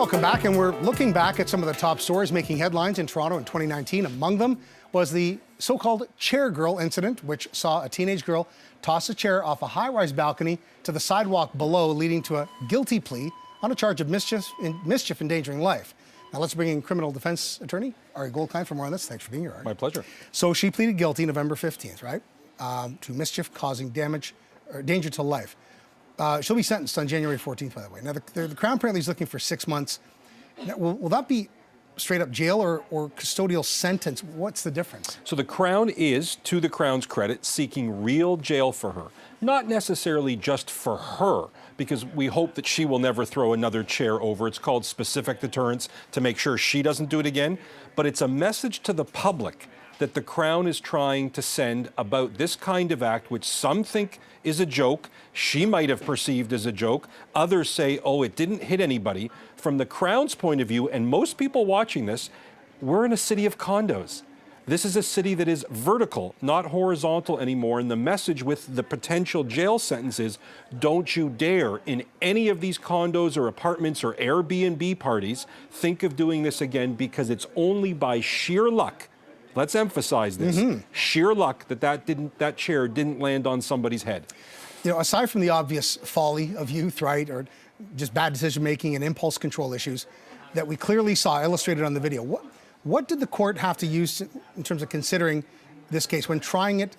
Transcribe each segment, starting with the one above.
Welcome back, and we're looking back at some of the top stories making headlines in Toronto in 2019. Among them was the so-called chair girl incident, which saw a teenage girl toss a chair off a high-rise balcony to the sidewalk below, leading to a guilty plea on a charge of mischief endangering life. Now let's bring in criminal defense attorney Ari Goldkind for more on this. Thanks for being here, Ari. My pleasure. So she pleaded guilty November 15th, right, to mischief causing damage or danger to life. She'll be sentenced on January 14th, by the way. Now, the Crown apparently is looking for 6 months. Now, will that be straight up jail or custodial sentence? What's the difference? So the Crown is, to the Crown's credit, seeking real jail for her. Not necessarily just for her, because we hope that she will never throw another chair over. It's called specific deterrence to make sure she doesn't do it again. But it's a message to the public that the Crown is trying to send about this kind of act, which some think is a joke. She might have perceived as a joke. Others say, oh, it didn't hit anybody. From the Crown's point of view, and most people watching this, we're in a city of condos. This is a city that is vertical, not horizontal anymore. And the message with the potential jail sentence is, don't you dare in any of these condos or apartments or Airbnb parties think of doing this again, because it's only by sheer luck. Let's emphasize this. Sheer luck that chair didn't land on somebody's head. You know, aside from the obvious folly of youth, right, or just bad decision-making and impulse control issues that we clearly saw illustrated on the video, what did the court have to use in terms of considering this case when trying it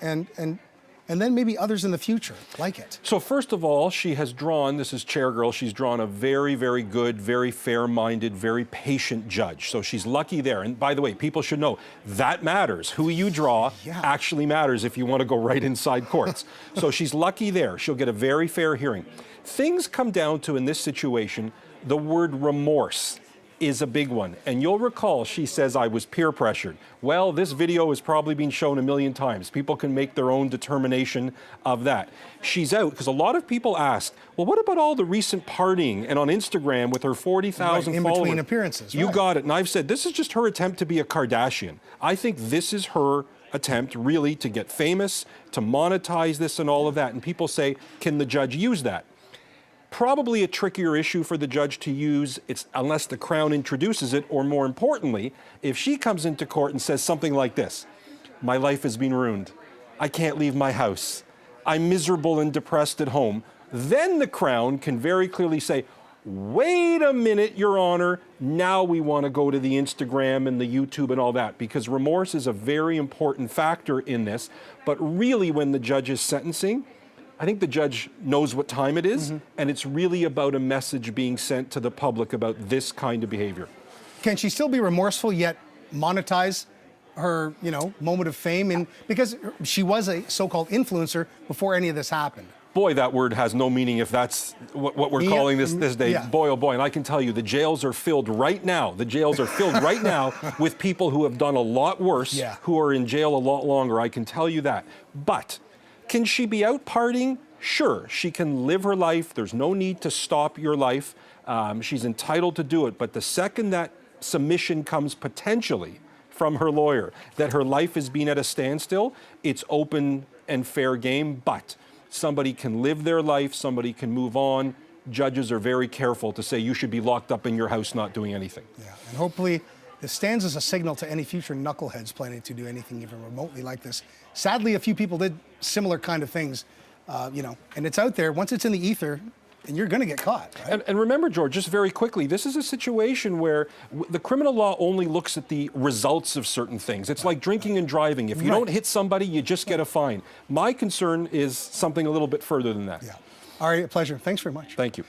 and then maybe others in the future like it? So first of all, she has drawn, this is Chair Girl, she's drawn a very, very good, very fair-minded, very patient judge. So she's lucky there. And by the way, people should know that matters. Who you draw actually matters if you want to go right inside courts. So she's lucky there. She'll get a very fair hearing. Things come down to, in this situation, the word remorse is a big one. And you'll recall she says, I was peer pressured. Well, this video has probably been shown a million times. People can make their own determination of that. She's out because a lot of people ask, well, what about all the recent partying and on Instagram with her 40,000 in followers? between appearances. You got it. And I've said, this is just her attempt to be a Kardashian. I think this is her attempt really to get famous, to monetize this and all of that. And people say, can the judge use that? Probably a trickier issue for the judge to use, unless the Crown introduces it, or more importantly, if she comes into court and says something like this: my life has been ruined. I can't leave my house. I'm miserable and depressed at home. Then the Crown can very clearly say, wait a minute, Your Honor, now we want to go to the Instagram and the YouTube and all that, because remorse is a very important factor in this. But really, when the judge is sentencing, I think the judge knows what time it is, and it's really about a message being sent to the public about this kind of behavior. Can she still be remorseful yet monetize her, moment of fame? And because she was a so-called influencer before any of this happened. Boy, that word has no meaning if that's what we're calling this day. Yeah. Boy, oh boy, and I can tell you, the jails are filled right now. The jails are filled right now with people who have done a lot worse, who are in jail a lot longer. I can tell you that. But can she be out partying? Sure, she can live her life. There's no need to stop your life. She's entitled to do it. But the second that submission comes potentially from her lawyer that her life has been at a standstill, it's open and fair game. But somebody can live their life. Somebody can move on. Judges are very careful to say you should be locked up in your house not doing anything. Yeah, and hopefully this stands as a signal to any future knuckleheads planning to do anything even remotely like this. Sadly, a few people did similar kind of things, and it's out there. Once it's in the ether, and you're going to get caught. Right? And remember, George, just very quickly, this is a situation where the criminal law only looks at the results of certain things. It's like drinking and driving. If you don't hit somebody, you just get a fine. My concern is something a little bit further than that. Yeah. Ari, a pleasure. Thanks very much. Thank you.